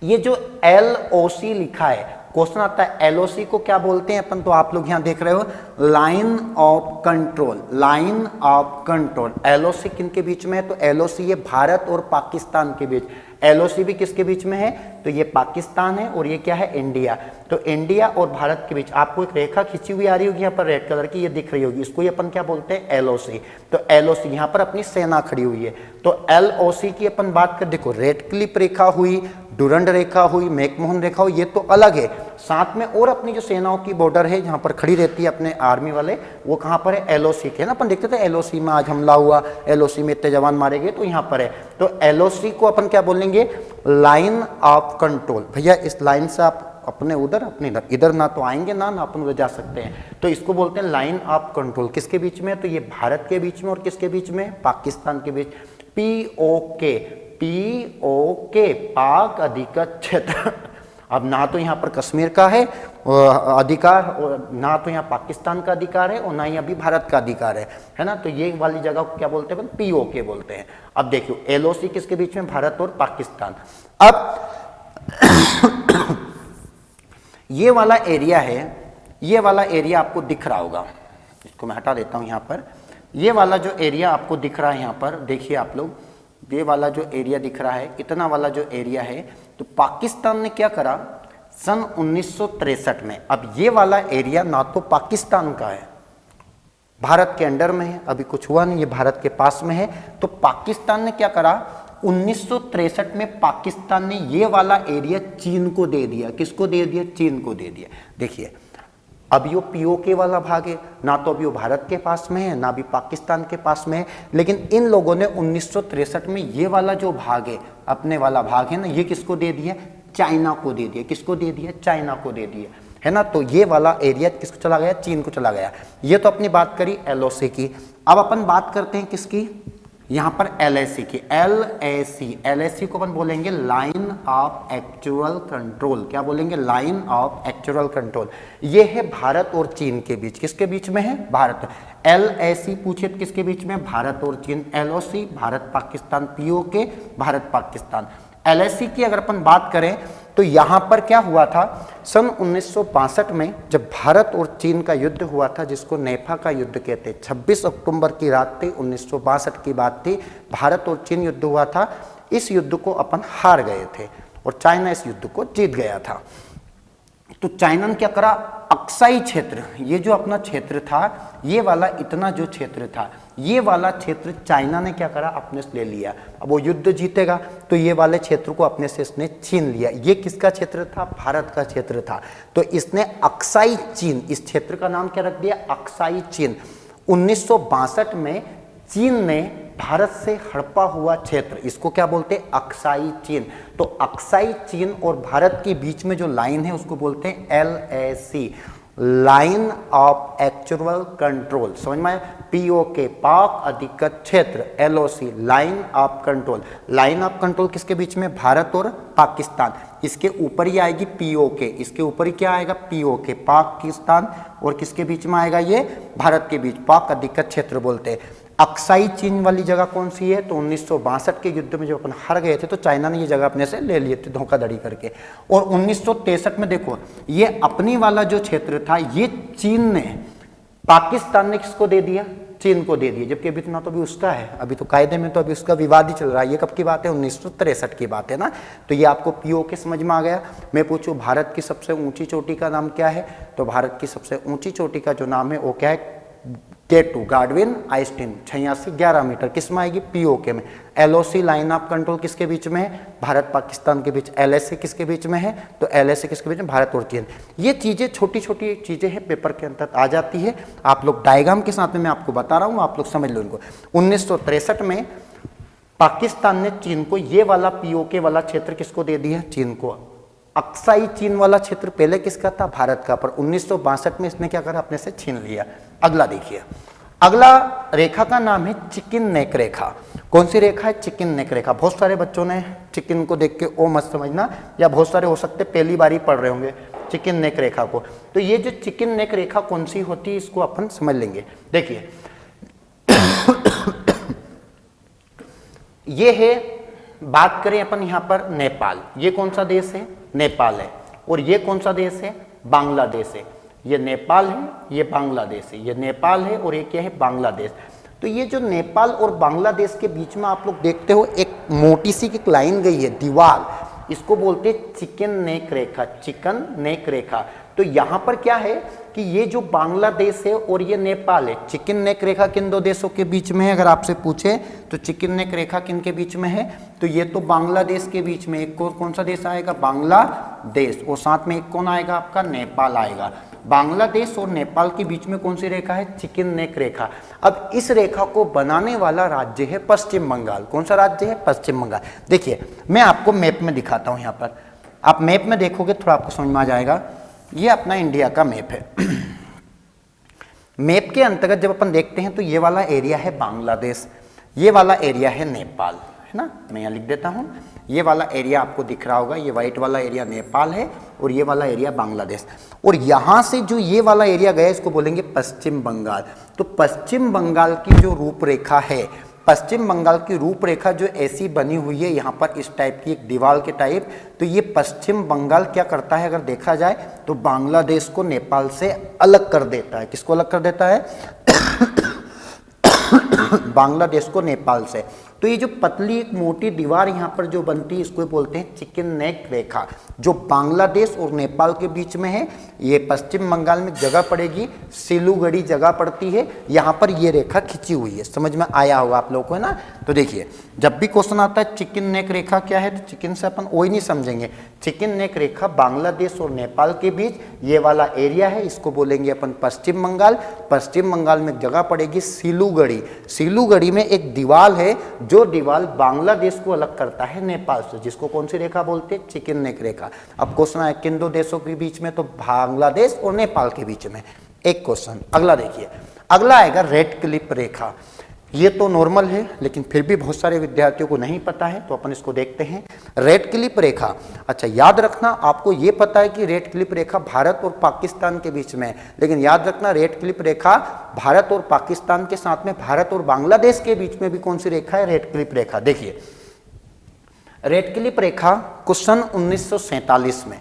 ये जो एलओसी लिखा है, क्वेश्चन आता है एलओसी को क्या बोलते हैं अपन? तो आप लोग यहां देख रहे हो line of control. Line of control LOC किन के बीच में है? तो एलओसी ये भारत और पाकिस्तान के बीच। एलओसी भी किसके बीच में है? तो ये पाकिस्तान है और ये क्या है? इंडिया। तो इंडिया और भारत के बीच आपको एक रेखा खींची हुई आ रही होगी यहाँ पर रेड कलर की, ये दिख रही होगी, इसको ये अपन क्या बोलते हैं? एलओसी। तो एलओसी यहाँ पर अपनी सेना खड़ी हुई है। तो एलओसी की अपन बात कर, देखो रेड क्लिप रेखा हुई, डुरंड रेखा हुई, मैकमोहन रेखा हुई, ये तो अलग है। साथ में और अपनी जो सेनाओं की बॉर्डर है जहां पर खड़ी रहती है अपने आर्मी वाले, वो कहां पर है? एलओसी के ना। अपन देखते थे एलओसी में आज हमला हुआ, एलओसी में इतने जवान मारे गए, तो यहां पर है। तो एलओसी को अपन क्या बोलेंगे? Line of control. भैया इस लाइन से आप अपने उधर अपने इधर, इधर ना तो आएंगे ना अपन उधर जा सकते हैं, तो इसको बोलते हैं लाइन ऑफ कंट्रोल। किसके बीच में? तो ये भारत के बीच में और किसके बीच में? पाकिस्तान के बीच। पीओके, पीओके पाक अधिकृत क्षेत्र। अब ना तो यहाँ पर कश्मीर का है अधिकार, और ना तो यहाँ पाकिस्तान का अधिकार है, और ना ही अभी भारत का अधिकार है ना। तो ये वाली जगह को क्या बोलते हैं, POK बोलते हैं। अब देखियो LOC किसके बीच में, भारत और पाकिस्तान। अब ये वाला एरिया है, ये वाला एरिया आपको दिख रहा होगा, इसको मैं हटा देता हूँ यहाँ पर। ये वाला जो एरिया आपको दिख रहा है यहाँ पर, देखिए आप लोग, ये वाला जो एरिया दिख रहा है, इतना वाला जो एरिया है, तो पाकिस्तान ने क्या करा सन 1963 में। अब ये वाला एरिया ना तो पाकिस्तान का है, भारत के अंडर में है, अभी कुछ हुआ नहीं, ये भारत के पास में है। तो पाकिस्तान ने क्या करा 1963 में, पाकिस्तान ने ये वाला एरिया चीन को दे दिया। किसको दे दिया, चीन को दे दिया। देखिए अब ये POK वाला भाग है, ना तो अभी वो भारत के पास में है, ना भी पाकिस्तान के पास में है, लेकिन इन लोगों ने 1963 में ये वाला जो भाग है, अपने वाला भाग है ना, ये किसको दे दिया, चाइना को दे दिया। किसको दे दिया, चाइना को दे दिया, है ना। तो ये वाला एरिया किसको चला गया, चीन को चला गया। ये तो अपनी बात करी LOC की। अब अपन बात करते हैं किसकी, यहाँ पर LAC की। LAC को अपन बोलेंगे लाइन ऑफ एक्चुअल कंट्रोल। क्या बोलेंगे, लाइन ऑफ एक्चुअल कंट्रोल। ये है भारत और चीन के बीच। किसके बीच में है, भारत। LAC पूछे तो किसके बीच में, भारत और चीन। LOC Bharat Pakistan, POK Bharat Pakistan. LAC की अगर अपन बात करें तो यहाँ पर क्या हुआ था, सन 1962 में जब भारत और चीन का युद्ध हुआ था, जिसको नेफा का युद्ध कहते, 26 अक्टूबर की रात थी, 1962 की बात थी, भारत और चीन युद्ध हुआ था। इस युद्ध को अपन हार गए थे और चाइना इस युद्ध को जीत गया था। तो चाइना ने क्या करा, अक्साई क्षेत्र, ये जो अपना क्षेत्र था, ये वाला इतना जो क्षेत्र था, ये वाला क्षेत्र चाइना ने क्या करा, अपने से ले लिया। अब वो युद्ध जीतेगा तो ये वाले क्षेत्र को अपने से इसने छीन लिया। ये किसका क्षेत्र था, भारत का क्षेत्र था। तो इसने अक्साई चीन, इस क्षेत्र का नाम क्या रख दिया, अक्साई चीन। 1962 में चीन ने भारत से हड़पा हुआ क्षेत्र, इसको क्या बोलते हैं, अक्साई चीन। तो अक्साई चीन और भारत के बीच में जो लाइन है उसको बोलते हैं LAC, line of actual control. समझ में आया, POK पाक अधिकृत क्षेत्र, LOC line of control. Line of control किसके बीच में, भारत और पाकिस्तान। इसके ऊपर ही आएगी POK, इसके ऊपर ही क्या आएगा, POK पाकिस्तान, और किसके बीच में आएगा, ये भारत के बीच, पाक अधिकृत क्षेत्र बोलते हैं। अक्साई चीन वाली जगह कौन सी है, तो 1962 के युद्ध में जब अपन हार गए थे तो चाइना ने ये जगह अपने से ले लिए थे धोखाधड़ी करके। और 1963 में देखो ये अपनी वाला जो क्षेत्र था, ये चीन ने, पाकिस्तान ने किसको दे दिया, चीन को दे दिया, जबकि अभी तो ना तो अभी उसका है, अभी तो कायदे में तो अभी उसका विवाद ही चल रहा है। ये कब की बात है, 1963 की बात है ना। तो ये आपको POK समझ में आ गया। मैं पूछूं भारत की सबसे ऊंची चोटी का नाम क्या है, तो भारत की सबसे ऊंची चोटी का जो नाम है वो क्या है, K2 गार्डविन आइंस्टीन, 86-11 मीटर। किस में आएगी, POK में। LOC लाइन ऑफ कंट्रोल किसके बीच में है, भारत पाकिस्तान के बीच। LAC किसके बीच में है, तो LAC किसके बीच में, भारत और चीन। ये चीजें छोटी छोटी चीजें हैं, पेपर के अंदर आ जाती है। आप लोग डायग्राम के साथ में मैं आपको बता रहा हूँ, आप लोग समझ लो इनको। 1963 में पाकिस्तान ने चीन को ये वाला POK वाला क्षेत्र किसको दे दिया, चीन को। अक्साई चीन वाला क्षेत्र पहले किसका था, भारत का, पर 1962 में इसने क्या करा, अपने से छीन लिया। अगला देखिए, अगला रेखा का नाम है चिकन नेक रेखा। कौन सी रेखा है, चिकन नेक रेखा। बहुत सारे बच्चों ने चिकन को देख के ओ मत समझना, या बहुत सारे हो सकते पहली बार ही पढ़ रहे होंगे चिकन नेक रेखा को। तो ये जो चिकन नेक रेखा कौन सी होती है, इसको अपन समझ लेंगे। देखिए ये है, बात करें अपन यहाँ पर नेपाल, ये कौन सा देश है, नेपाल है। और ये कौन सा देश है, बांग्लादेश है। ये नेपाल है, ये बांग्लादेश है। ये नेपाल है और ये क्या है, बांग्लादेश। तो ये जो नेपाल और बांग्लादेश के बीच में आप लोग देखते हो एक मोटी सी एक लाइन गई है, दीवार, इसको बोलते हैं चिकन नेक रेखा, चिकन नेक रेखा। तो यहाँ पर क्या है कि ये जो बांग्लादेश है और ये नेपाल है, चिकन नेक रेखा किन दो देशों के बीच में है, अगर आपसे पूछे तो चिकन नेक रेखा किन के बीच में है, तो ये तो बांग्लादेश के बीच में। एक कौन सा देश आएगा, बांग्लादेश, और साथ में एक कौन आएगा आपका, नेपाल आएगा। बांग्लादेश और नेपाल के बीच में कौन सी रेखा है, चिकन नेक रेखा। अब इस रेखा को बनाने वाला राज्य है पश्चिम बंगाल। कौन सा राज्य है, पश्चिम बंगाल। देखिए मैं आपको मैप में दिखाता हूं, यहाँ पर आप मैप में देखोगे थोड़ा आपको समझ में आ जाएगा। ये अपना इंडिया का मैप है। मैप के अंतर्गत जब अपन देखते हैं तो ये वाला एरिया है बांग्लादेश, ये वाला एरिया है नेपाल, है ना। मैं यहाँ लिख देता हूँ, ये वाला एरिया आपको दिख रहा होगा, ये व्हाइट वाला एरिया नेपाल है और ये वाला एरिया बांग्लादेश। और यहाँ से जो ये वाला एरिया गया इसको बोलेंगे पश्चिम बंगाल। तो पश्चिम बंगाल की जो रूपरेखा है, पश्चिम बंगाल की रूपरेखा जो ऐसी बनी हुई है यहाँ पर इस टाइप की एक दीवार के टाइप, तो ये पश्चिम बंगाल क्या करता है अगर देखा जाए तो बांग्लादेश को नेपाल से अलग कर देता है। किसको अलग कर देता है? बांग्लादेश को नेपाल से। तो ये जो पतली एक मोटी दीवार यहाँ पर जो बनती है इसको बोलते हैं चिकन नेक रेखा, जो बांग्लादेश और नेपाल के बीच में है। ये पश्चिम बंगाल में जगह पड़ेगी, सिलीगुड़ी जगह पड़ती है, यहाँ पर ये रेखा खिंची हुई है। समझ में आया होगा आप लोगों को, है ना। तो देखिए जब भी क्वेश्चन आता है चिकन नेक रेखा क्या है, तो चिकन से अपन वही नहीं समझेंगे। चिकन नेक रेखा बांग्लादेश और नेपाल के बीच ये वाला एरिया है, इसको बोलेंगे अपन पश्चिम बंगाल। पश्चिम बंगाल में जगह पड़ेगी सिलीगुड़ी। सिलीगुड़ी में एक दीवार है जो दीवार बांग्लादेश को अलग करता है नेपाल से, जिसको कौन सी रेखा बोलते हैं? चिकन नेक रेखा। अब क्वेश्चन है किन दो देशों के बीच में, तो बांग्लादेश और नेपाल के बीच में। एक क्वेश्चन अगला देखिए, अगला आएगा रेड क्लिप रेखा। ये तो नॉर्मल है लेकिन फिर भी बहुत सारे विद्यार्थियों को नहीं पता है, तो अपन इसको देखते हैं। रेड क्लिप रेखा, अच्छा याद रखना, आपको ये पता है कि रेड क्लिप रेखा भारत और पाकिस्तान के बीच में है, लेकिन याद रखना रेड क्लिप रेखा भारत और पाकिस्तान के साथ में भारत और बांग्लादेश के बीच में भी कौन सी रेखा है? रेड क्लिप रेखा। देखिए रेड क्लिप रेखा को सन 1947 में,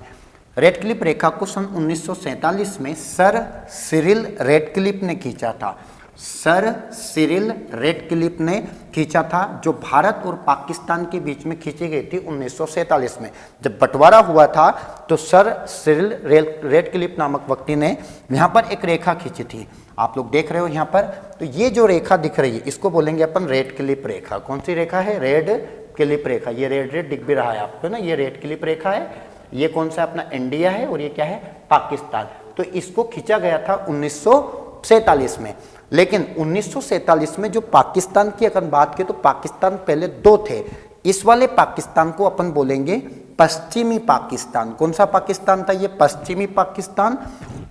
रेड क्लिप रेखा को सन 1947 में सर सिरिल रेडक्लिफ ने खींचा था। सर सिरिल रेडक्लिफ ने खींचा था, जो भारत और पाकिस्तान के बीच में खींची गई थी 1947 में। जब बंटवारा हुआ था तो सर सिरिल रेडक्लिफ नामक व्यक्ति ने यहाँ पर एक रेखा खींची थी, आप लोग देख रहे हो यहाँ पर। तो ये जो रेखा दिख रही है इसको बोलेंगे अपन रेडक्लिफ रेखा। कौन सी रेखा है? रेडक्लिफ रेखा। ये रेड रेड दिख भी रहा है आपको ना, ये रेडक्लिफ रेखा है। ये कौन सा अपना इंडिया है और ये क्या है? पाकिस्तान। तो इसको खींचा गया था 1947 में। लेकिन 1947 में जो पाकिस्तान की अगर बात करें तो पाकिस्तान पहले दो थे। इस वाले पाकिस्तान को अपन बोलेंगे पश्चिमी पाकिस्तान। कौन सा पाकिस्तान था? ये पश्चिमी पाकिस्तान।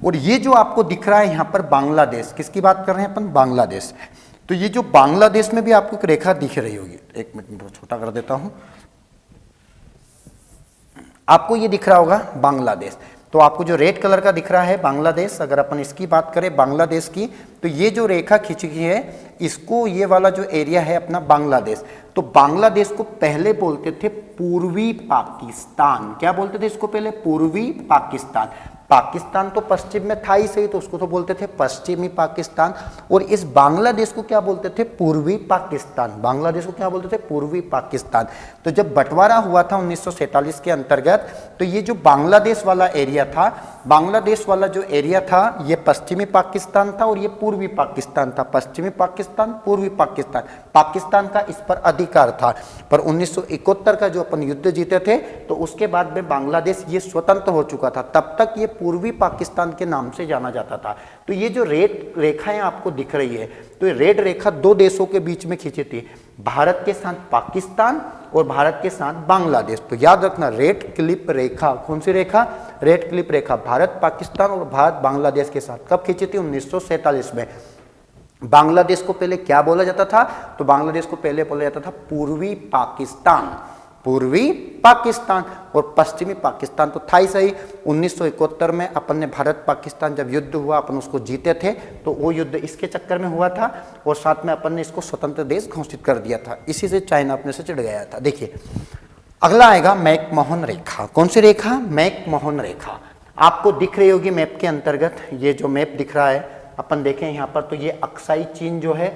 और ये जो आपको दिख रहा है यहाँ पर बांग्लादेश, किसकी बात कर रहे हैं अपन? बांग्लादेश। तो ये जो बांग्लादेश में भी आपको एक रेखा दिख रही होगी, एक मिनट में छोटा कर देता हूं, आपको ये दिख रहा होगा बांग्लादेश। तो आपको जो रेड कलर का दिख रहा है बांग्लादेश, अगर अपन इसकी बात करें बांग्लादेश की, तो ये जो रेखा खींची गई है इसको, ये वाला जो एरिया है अपना बांग्लादेश, तो बांग्लादेश को पहले बोलते थे पूर्वी पाकिस्तान। क्या बोलते थे इसको पहले? पूर्वी पाकिस्तान। पाकिस्तान तो पश्चिम में था ही सही, तो उसको तो बोलते थे पश्चिमी पाकिस्तान। और इस बांग्लादेश को क्या बोलते थे? पूर्वी पाकिस्तान। बांग्लादेश को क्या बोलते थे? पूर्वी पाकिस्तान। तो जब बंटवारा हुआ था 1947 के अंतर्गत, तो ये जो बांग्लादेश वाला एरिया था, बांग्लादेश वाला जो एरिया था ये पश्चिमी पाकिस्तान था और ये पूर्वी पाकिस्तान था। पश्चिमी पाकिस्तान, पूर्वी पाकिस्तान। पाकिस्तान का इस पर अधिकार था। पर 1971 का जो अपन युद्ध जीते थे तो उसके बाद में बांग्लादेश ये स्वतंत्र हो चुका था। तब तक ये पूर्वी पाकिस्तान के नाम से जाना जाता था। तो ये जो रेड रेखाएं आपको दिख रही है, तो ये रेड रेखा दो देशों के बीच में खींची थी, भारत के साथ पाकिस्तान और भारत के साथ बांग्लादेश। तो याद रखना रेड क्लिप रेखा, कौन सी रेखा? रेड क्लिप रेखा भारत पाकिस्तान और भारत बांग्लादेश के साथ कब खींची थी? 1947 में। बांग्लादेश को पहले क्या बोला जाता था? तो बांग्लादेश को पहले बोला जाता था पूर्वी पाकिस्तान। पूर्वी पाकिस्तान। और पश्चिमी पाकिस्तान तो था ही सही। 1971 में अपन ने भारत पाकिस्तान जब युद्ध हुआ अपन उसको जीते थे, तो वो युद्ध इसके चक्कर में हुआ था और साथ में अपन ने इसको स्वतंत्र देश घोषित कर दिया था। इसी से चाइना अपने से चिढ़ गया था। देखिए अगला आएगा मैकमोहन रेखा। कौन सी रेखा? मैकमोहन रेखा। आपको दिख रही होगी मैप के अंतर्गत, ये जो मैप दिख रहा है अपन देखें यहाँ पर, तो ये अक्साई चीन जो है,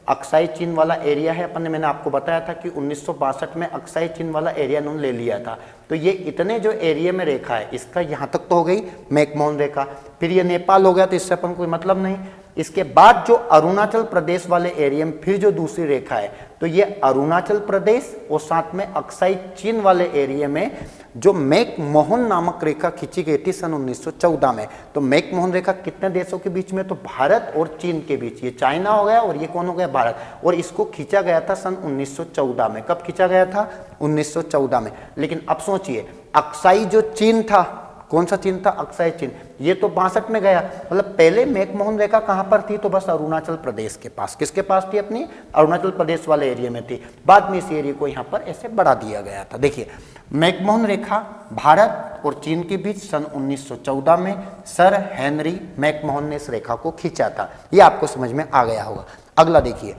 अक्साई चीन वाला एरिया है। अपन ने, मैंने आपको बताया था कि 1962 में अक्साई चीन वाला एरिया उन्होंने ले लिया था। तो ये इतने जो एरिया में रेखा है, इसका यहाँ तक तो हो गई मैकमोहन रेखा। फिर ये नेपाल हो गया, तो इससे अपन कोई मतलब नहीं। इसके बाद जो अरुणाचल प्रदेश वाले एरिया में फिर जो दूसरी रेखा है, तो ये अरुणाचल प्रदेश और साथ में अक्साई चीन वाले एरिया में जो मैकमोहन नामक रेखा खींची गई थी सन 1914 में। तो मैकमोहन रेखा कितने देशों के बीच में? तो भारत और चीन के बीच। ये चाइना हो गया और ये कौन हो गया? भारत। और इसको खींचा गया था सन 1914 में। कब खींचा गया था? 1914 में। लेकिन अब सोचिए, अक्साई जो चीन था, कौन सा चिन्ह था? अक्षय चिन्ह। ये तो 62 में गया, मतलब पहले मैकमोहन रेखा कहां पर थी? तो बस अरुणाचल प्रदेश के पास। किसके पास थी? अपनी अरुणाचल प्रदेश वाले एरिया में थी। बाद में इस एरिया को यहां पर ऐसे बढ़ा दिया गया था। देखिए मैकमोहन रेखा भारत और चीन के बीच सन 1914 में सर हेनरी मैकमोहन ने इस रेखा को खींचा था। ये आपको समझ में आ गया होगा। अगला देखिए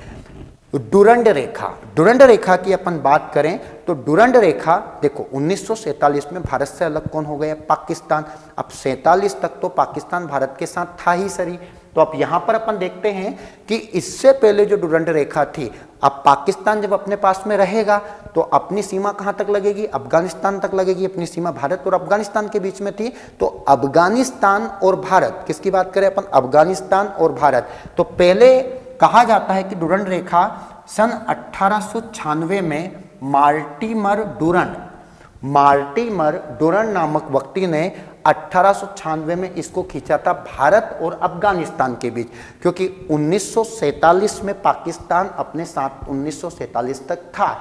डुरंड रेखा। डुरंड रेखा की अपन बात करें तो डुरंड रेखा देखो 1947 में भारत से अलग कौन हो गया? पाकिस्तान। अब 47 तक तो पाकिस्तान भारत के साथ था ही सरी। तो अब यहां पर अपन देखते हैं कि इससे पहले जो डुरंड रेखा थी, अब पाकिस्तान जब अपने पास में रहेगा तो अपनी सीमा कहां तक लगेगी? अफगानिस्तान तक लगेगी। अपनी सीमा भारत और अफगानिस्तान के बीच में थी। तो अफगानिस्तान और भारत, किसकी बात करें अपन? अफगानिस्तान और भारत। तो पहले कहा जाता है कि डुरंड रेखा सन 1896 में मार्टिमर डुरंड नामक व्यक्ति ने 1896 में इसको खींचा था भारत और अफगानिस्तान के बीच, क्योंकि 1947 में पाकिस्तान अपने साथ 1947 तक था,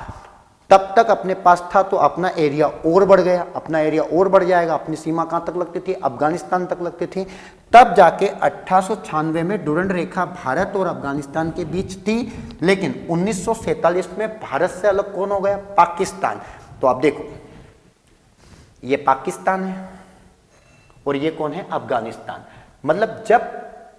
तब तक अपने पास था। तो अपना एरिया और बढ़ गया, अपना एरिया और बढ़ जाएगा। अपनी सीमा कहां तक लगती थी? अफगानिस्तान तक लगती थी। तब जाके 1896 में डुरंड रेखा भारत और अफगानिस्तान के बीच थी, लेकिन 1947 में भारत से अलग कौन हो गया? पाकिस्तान। तो आप देखो ये पाकिस्तान है और ये कौन है? अफगानिस्तान। मतलब जब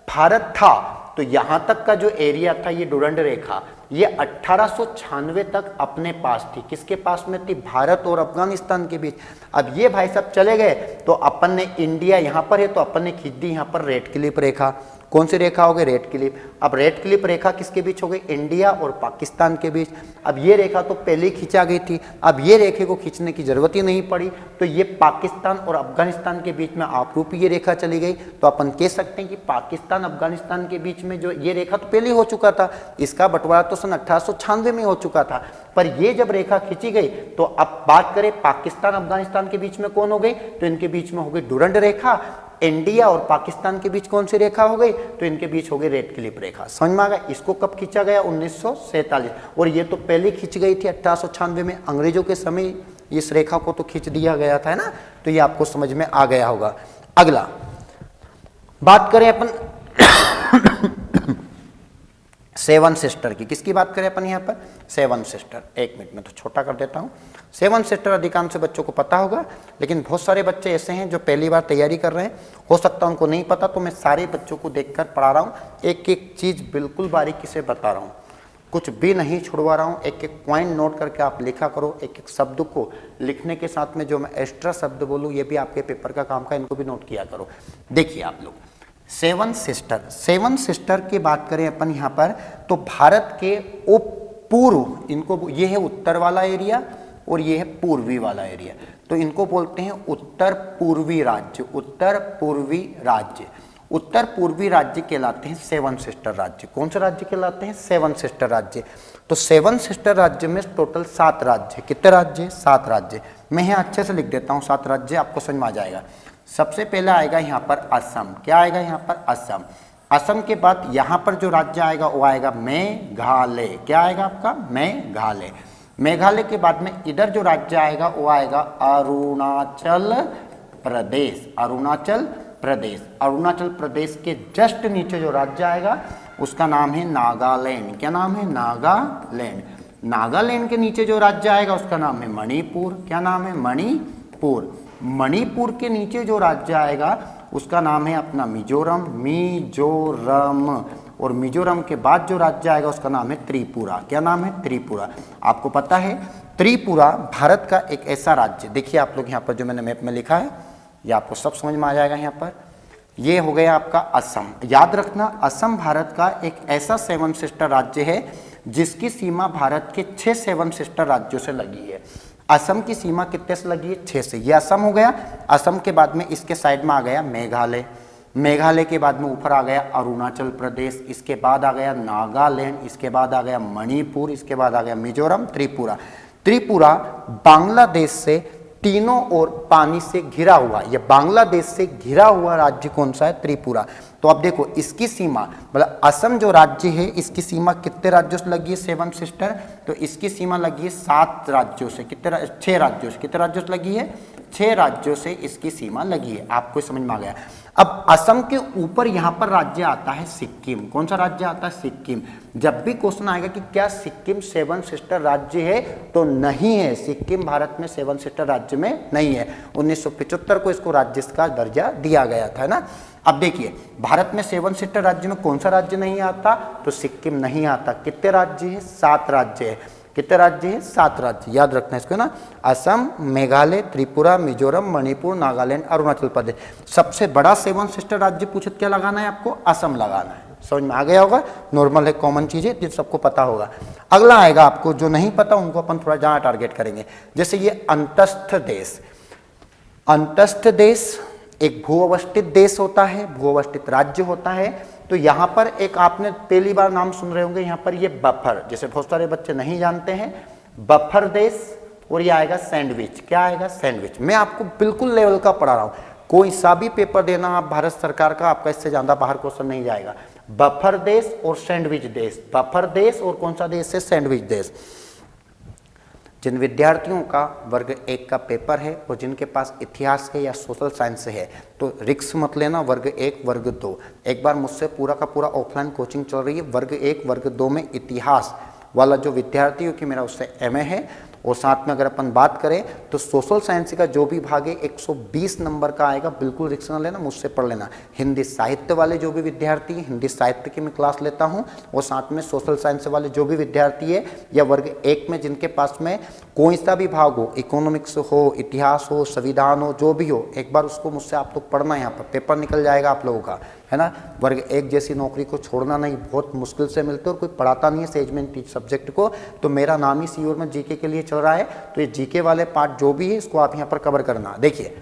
भारत था तो यहां तक का जो एरिया था, ये डुरंड रेखा, ये 1896 तक अपने पास थी। किसके पास में थी? भारत और अफगानिस्तान के बीच। अब ये भाई साहब चले गए तो अपन ने इंडिया यहां पर है तो अपन ने खींच दी यहां पर रेड क्लिप रेखा। कौन सी रेखा हो गई? Red clip. अब रेड क्लिप रेखा किसके बीच हो गई? इंडिया और पाकिस्तान के बीच। अब ये रेखा तो पहले ही खींचा गई थी, अब ये रेखे को खींचने की जरूरत ही नहीं पड़ी। तो ये पाकिस्तान और अफगानिस्तान के बीच में आपरूपी ये रेखा चली गई। तो अपन कह सकते हैं कि पाकिस्तान अफगानिस्तान के बीच में जो ये रेखा तो पहले हो चुका था, इसका बंटवारा तो सन 1896 में हो चुका था। पर ये जब रेखा खींची गई तो अब बात करें पाकिस्तान अफगानिस्तान के बीच में कौन हो गई? तो इनके बीच में हो गई डुरंड रेखा। इंडिया और पाकिस्तान के बीच कौन सी रेखा हो गई? तो इनके बीच हो गई रेड क्लिप रेखा। समझ में आ गया? इसको कब खींचा गया? 1947। और ये तो पहले खींच गई थी 1896 में, अंग्रेजों के समय इस रेखा को तो खींच दिया गया था, है ना। तो ये आपको समझ में आ गया होगा। अगला बात करें अपन सेवन सिस्टर की। किसकी बात करें अपन यहाँ पर? Seven sister. एक मिनट में तो छोटा कर देता हूँ। सेवन सिस्टर अधिकांश बच्चों को पता होगा, लेकिन बहुत सारे बच्चे ऐसे हैं जो पहली बार तैयारी कर रहे हैं, हो सकता है उनको नहीं पता। तो मैं सारे बच्चों को देखकर पढ़ा रहा हूँ, एक एक चीज़ बिल्कुल बारीकी से बता रहा हूँ, कुछ भी नहीं छुड़वा रहा हूँ। एक एक पॉइंट नोट करके आप लिखा करो। एक एक शब्द को लिखने के साथ में जो मैं एक्स्ट्रा शब्द बोलूँ ये भी आपके पेपर का काम का, इनको भी नोट किया करो। देखिए आप लोग सेवन सिस्टर, सेवन सिस्टर की बात करें अपन यहाँ पर तो भारत के पूर्व, इनको ये है उत्तर वाला एरिया और ये है पूर्वी वाला एरिया, तो इनको बोलते हैं उत्तर पूर्वी राज्य। उत्तर पूर्वी राज्य, उत्तर पूर्वी राज्य कहलाते हैं सेवन सिस्टर राज्य। कौन से राज्य कहलाते हैं? सेवन सिस्टर राज्य। तो सेवन सिस्टर राज्य में टोटल 7 राज्य। कितने राज्य? 7 राज्य। मैं यहाँ अच्छे से लिख देता हूँ 7 राज्य, आपको समझ में आ जाएगा। सबसे पहला आएगा यहाँ पर असम। क्या आएगा यहाँ पर? असम। असम के बाद यहाँ पर जो राज्य आएगा वो आएगा मेघालय। क्या आएगा आपका? मेघालय। मेघालय के बाद में इधर जो राज्य आएगा वो आएगा अरुणाचल प्रदेश। अरुणाचल प्रदेश। अरुणाचल प्रदेश के जस्ट नीचे जो राज्य आएगा उसका नाम है नागालैंड। क्या नाम है? नागालैंड। नागालैंड के नीचे जो राज्य आएगा उसका नाम है मणिपुर। क्या नाम है? मणिपुर। मणिपुर के नीचे जो राज्य आएगा उसका नाम है अपना मिजोरम। मिजोरम। और मिजोरम के बाद जो राज्य आएगा उसका नाम है त्रिपुरा। क्या नाम है? त्रिपुरा। आपको पता है त्रिपुरा भारत का एक ऐसा राज्य, देखिए आप लोग यहाँ पर जो मैंने मैप में लिखा है ये आपको सब समझ में आ जाएगा। यहाँ पर ये हो गया आपका असम। याद रखना असम भारत का एक ऐसा सेवन सिस्टर राज्य है जिसकी सीमा भारत के 6 सेवन सिस्टर राज्यों से लगी है। असम की सीमा कितने से लगी है? 6 से। ये असम हो गया। असम के बाद में इसके साइड में आ गया मेघालय। मेघालय के बाद में ऊपर आ गया अरुणाचल प्रदेश, इसके बाद आ गया नागालैंड, इसके बाद आ गया मणिपुर, इसके बाद आ गया मिजोरम, त्रिपुरा। त्रिपुरा बांग्लादेश से तीनों ओर पानी से घिरा हुआ, यह बांग्लादेश से घिरा हुआ राज्य कौन सा है? त्रिपुरा। तो अब देखो इसकी सीमा, मतलब असम जो राज्य है इसकी सीमा कितने राज्यों से लगी है? Seven sister. तो इसकी सीमा लगी है 7 राज्यों से। कितने? 6 राज्यों से। कितने राज्यों से लगी है? 6 राज्यों से इसकी सीमा लगी है। आपको समझ में आ गया। अब असम के ऊपर यहाँ पर राज्य आता है सिक्किम। कौन सा राज्य आता है? सिक्किम। जब भी क्वेश्चन आएगा कि क्या सिक्किम 7 सिस्टर राज्य है, तो नहीं है, सिक्किम भारत में 7 सिस्टर राज्य में नहीं है। 1975 को इसको राज्य का दर्जा दिया गया था, है ना। अब देखिए, भारत में 7 सिस्टर राज्य में कौन सा राज्य नहीं आता? तो सिक्किम नहीं आता। कितने राज्य है? 7 राज्य है। कितने राज्य है? 7 राज्य। याद रखना है इसको ना। असम, मेघालय, त्रिपुरा, मिजोरम, मणिपुर, नागालैंड, अरुणाचल प्रदेश। सबसे बड़ा 7 सिस्टर राज्य पूछे क्या लगाना है आपको? असम लगाना है। समझ में आ गया होगा। नॉर्मल है, कॉमन चीज है, जो सबको पता होगा। अगला आएगा, आपको जो नहीं पता उनको अपन थोड़ा जहाँ टारगेट करेंगे। जैसे ये अंतस्थ देश। अंतस्थ देश एक भू अवस्थित देश होता है, भू अवस्थित राज्य होता है। तो यहाँ पर एक आपने पहली बार नाम सुन रहे होंगे, यहाँ पर ये बफर, जैसे बहुत सारे बच्चे नहीं जानते हैं, बफर देश। और ये आएगा सैंडविच। क्या आएगा? सैंडविच। मैं आपको बिल्कुल लेवल का पढ़ा रहा हूँ। कोई सा भी पेपर देना आप भारत सरकार का, आपका इससे ज्यादा बाहर क्वेश्चन नहीं जाएगा। बफर देश और सैंडविच देश। बफर देश और कौन सा देश है? सैंडविच देश। जिन विद्यार्थियों का वर्ग 1 का पेपर है और जिनके पास इतिहास है या सोशल साइंस है, तो रिक्स मत लेना। वर्ग 1 वर्ग 2 एक बार मुझसे पूरा का पूरा ऑफलाइन कोचिंग चल रही है। वर्ग 1 वर्ग 2 में इतिहास वाला जो विद्यार्थी हो कि मेरा उससे एमए है, और साथ में अगर अपन बात करें तो सोशल साइंस का जो भी भाग है 120 नंबर का आएगा। बिल्कुल रिक्स ना लेना, मुझसे पढ़ लेना। हिंदी साहित्य वाले जो भी विद्यार्थी हैं, हिंदी साहित्य की मैं क्लास लेता हूं, और साथ में सोशल साइंस वाले जो भी विद्यार्थी है या वर्ग 1 में जिनके पास में कोई सा भी भाग हो, इकोनॉमिक्स हो, इतिहास हो, संविधान हो, जो भी हो, एक बार उसको मुझसे आप लोग पढ़ना। यहाँ पर पेपर निकल जाएगा आप लोगों का, है ना। वर्ग 1 जैसी नौकरी को छोड़ना नहीं, बहुत मुश्किल से मिलते और कोई पढ़ाता नहीं है सेजमेंट टीच सब्जेक्ट को। तो मेरा नाम ही सीओर में जीके के लिए चल रहा है, तो ये जीके वाले पार्ट जो भी है इसको आप यहाँ पर कवर करना। देखिए,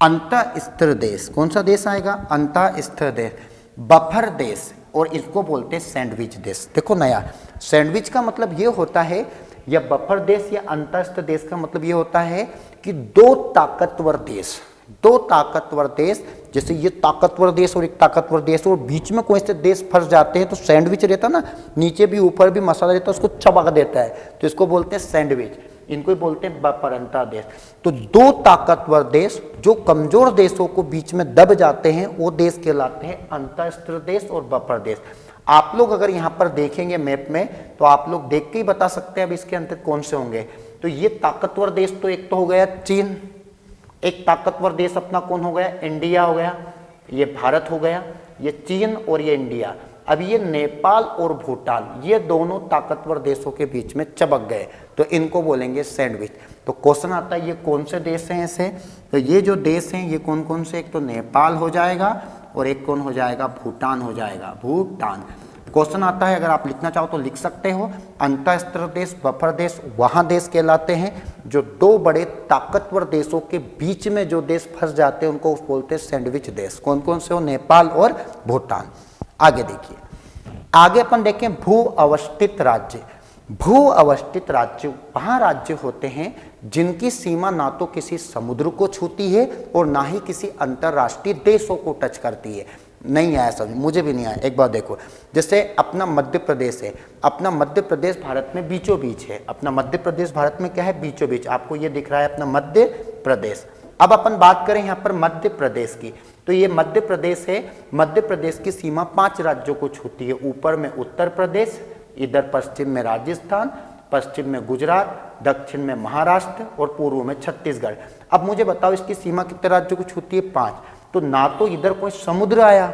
अंतःस्थिर देश। कौन सा देश आएगा? अंतःस्थिर देश। बफर देश, और इसको बोलते हैं सैंडविच देश। देखो नया, सैंडविच का मतलब ये होता है, या बफर देश या अंतःस्थिर देश का मतलब ये होता है कि दो ताकतवर देश, दो ताकतवर देश, जैसे ये ताकतवर देश और एक ताकतवर देश, और बीच में कोई से देश फंस जाते हैं तो सैंडविच रहता ना, नीचे भी ऊपर भी मसाला रहता है, उसको चबा देता है, तो इसको बोलते हैं सैंडविच। इनको ही बोलते हैं बफरंता देश। तो दो ताकतवर देश जो कमजोर देशों को बीच में दब जाते हैं, वो देश कहलाते हैं अंतःस्थिर देश और बफर देश। आप लोग अगर यहाँ पर देखेंगे मैप में, तो आप लोग देख के ही बता सकते हैं अब इसके अंतर कौन से होंगे। तो ये ताकतवर देश तो एक तो हो गया चीन, एक ताकतवर देश अपना कौन हो गया? इंडिया हो गया, ये भारत हो गया, ये चीन और ये इंडिया। अब ये नेपाल और भूटान, ये दोनों ताकतवर देशों के बीच में चबक गए, तो इनको बोलेंगे सैंडविच। तो क्वेश्चन आता है ये कौन से देश हैं ऐसे? तो ये जो देश हैं ये कौन कौन से? एक तो नेपाल हो जाएगा और एक कौन हो जाएगा? भूटान हो जाएगा, भूटान। क्वेश्चन आता है, अगर आप लिखना चाहो तो लिख सकते हो। अंतःस्थिर देश, बफर देश वहाँ देश कहलाते हैं जो दो बड़े ताकतवर देशों के बीच में जो देश फंस जाते हैं उनको बोलते हैं सैंडविच देश। कौन कौन से हो? नेपाल और भूटान। आगे देखिए, आगे अपन देखें भू अवस्थित राज्य। भू अवस्थित राज्य वहाँ राज्य होते हैं जिनकी सीमा ना तो किसी समुद्र को छूती है और ना ही किसी अंतरराष्ट्रीय देशों को टच करती है। नहीं आया समझ, मुझे भी नहीं आया। एक बार देखो, जैसे अपना मध्य प्रदेश है, अपना मध्य प्रदेश भारत में बीचों बीच है। अपना मध्य प्रदेश भारत में क्या है? बीचों बीच। आपको ये दिख रहा है अपना मध्य प्रदेश। अब अपन बात करें यहाँ पर मध्य प्रदेश की, तो ये मध्य प्रदेश है। मध्य प्रदेश की सीमा 5 राज्यों को छूती है। ऊपर में उत्तर प्रदेश, इधर पश्चिम में राजस्थान, पश्चिम में गुजरात, दक्षिण में महाराष्ट्र और पूर्व में छत्तीसगढ़। अब मुझे बताओ इसकी सीमा कितने राज्यों को छूती है? 5। तो ना तो इधर कोई समुद्र आया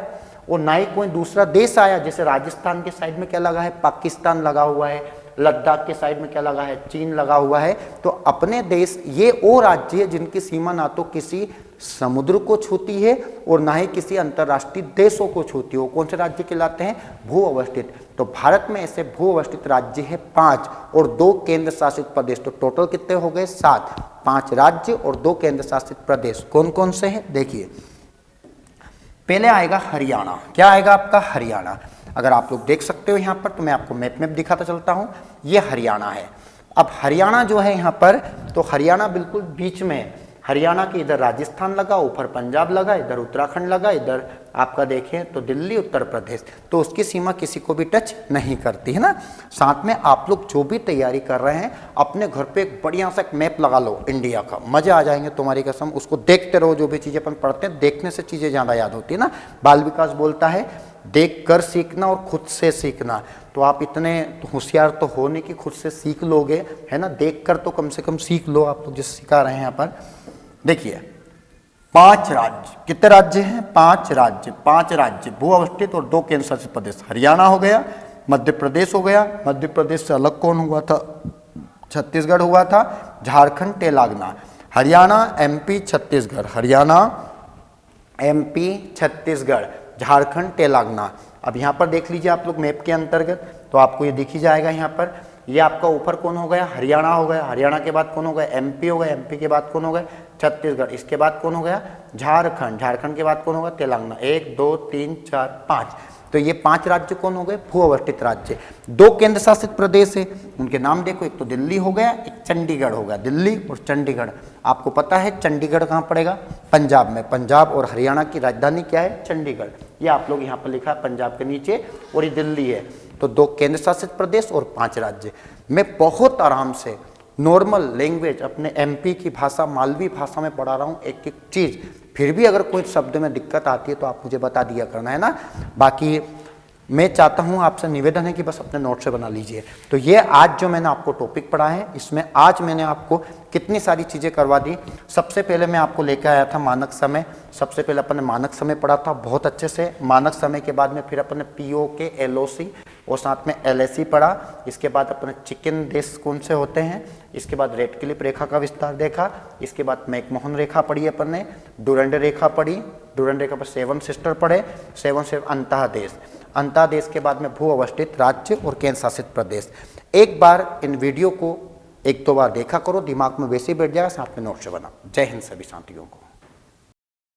और ना ही कोई दूसरा देश आया। जैसे राजस्थान के साइड में क्या लगा है? पाकिस्तान लगा हुआ है। लद्दाख के साइड में क्या लगा है? चीन लगा हुआ है। तो अपने देश ये वो राज्य है जिनकी सीमा ना तो किसी समुद्र को छूती है और ना ही किसी अंतरराष्ट्रीय देशों को छूती है। कौन से राज्य कहलाते हैं? भू अवस्थित। तो भारत में ऐसे भू अवस्थित राज्य है 5 और 2 केंद्र शासित प्रदेश। तो टोटल कितने हो गए? 7। 5 राज्य और 2 केंद्र शासित प्रदेश। कौन कौन से हैं? देखिए, पहले आएगा हरियाणा। क्या आएगा आपका? हरियाणा। अगर आप लोग देख सकते हो यहाँ पर, तो मैं आपको मैप में दिखाता चलता हूँ। ये हरियाणा है। अब हरियाणा जो है यहाँ पर, तो हरियाणा बिल्कुल बीच में है। हरियाणा के इधर राजस्थान लगा, ऊपर पंजाब लगा, इधर उत्तराखंड लगा, इधर आपका देखें तो दिल्ली, उत्तर प्रदेश, तो उसकी सीमा किसी को भी टच नहीं करती है ना। साथ में आप लोग जो भी तैयारी कर रहे हैं अपने घर पे एक बढ़िया सा मैप लगा लो इंडिया का, मजा आ जाएंगे तुम्हारी कसम। उसको देखते रहो, जो भी चीजें अपन पढ़ते हैं देखने से चीजें ज्यादा याद होती है ना। बाल विकास बोलता है देख कर सीखना और खुद से सीखना, तो आप इतने होशियार तो हो नहीं कि खुद से सीख लोगे, है ना। देख कर तो कम से कम सीख लो, आप लोग जिस सिखा रहे हैं यहाँ पर। देखिए 5 राज्य, कितने राज्य हैं? 5 राज्य, 5 राज्य भू अवस्थित और 2 केंद्र शासित प्रदेश। हरियाणा हो गया, मध्य प्रदेश हो गया, मध्य प्रदेश से अलग कौन हुआ था? छत्तीसगढ़ हुआ था, झारखंड, तेलंगाना। Haryana, MP, Chhattisgarh, Haryana, MP, Chhattisgarh, Jharkhand, Telangana. अब यहाँ पर देख लीजिए आप लोग मैप के अंतर्गत, तो आपको ये दिख ही जाएगा यहाँ पर। ये आपका ऊपर कौन हो गया? हरियाणा हो गया, हरियाणा के बाद कौन हो गया? एमपी हो गया, एमपी के बाद कौन हो गया? छत्तीसगढ़, इसके बाद कौन हो गया? झारखंड, झारखंड के बाद कौन होगा? तेलंगाना। 1 2 3 4 5, तो ये 5 राज्य कौन हो गए? भू अवस्थित राज्य। 2 केंद्र शासित प्रदेश है, उनके नाम देखो, एक तो दिल्ली हो गया, एक चंडीगढ़ हो गया। दिल्ली और चंडीगढ़, आपको पता है चंडीगढ़ कहाँ पड़ेगा? पंजाब में। पंजाब और हरियाणा की राजधानी क्या है? चंडीगढ़। ये आप लोग यहाँ पर लिखा है पंजाब के नीचे, और ये दिल्ली है। तो 2 केंद्र शासित प्रदेश और 5 राज्य। मैं बहुत आराम से नॉर्मल लैंग्वेज अपने एमपी की भाषा, मालवी भाषा में पढ़ा रहा हूँ एक एक चीज़। फिर भी अगर कोई शब्द में दिक्कत आती है तो आप मुझे बता दिया करना, है ना। बाकी मैं चाहता हूँ, आपसे निवेदन है कि बस अपने नोट से बना लीजिए। तो ये आज जो मैंने आपको टॉपिक पढ़ा है, इसमें आज मैंने आपको कितनी सारी चीज़ें करवा दी। सबसे पहले मैं आपको लेकर आया था मानक समय। सबसे पहले अपन ने मानक समय पढ़ा था बहुत अच्छे से। मानक समय के बाद में फिर अपन ने POK, LOC और साथ में LAC पढ़ा। इसके बाद अपन ने चिकन देश कौन से होते हैं, इसके बाद रेड क्लिप रेखा का विस्तार देखा। इसके बाद मैकमोहन रेखा पढ़ी अपन ने, डुरंड रेखा पढ़ी, डुरंड रेखा पर 7 सिस्टर पढ़े, 7 से अंतः देश, अंतः देश के बाद में भू अवस्थित राज्य और केंद्र शासित प्रदेश। एक बार इन वीडियो को 1-2 बार देखा करो, दिमाग में वैसे ही बैठ जाएगा, साथ में नोट से बना। जय हिंद सभी साथियों को।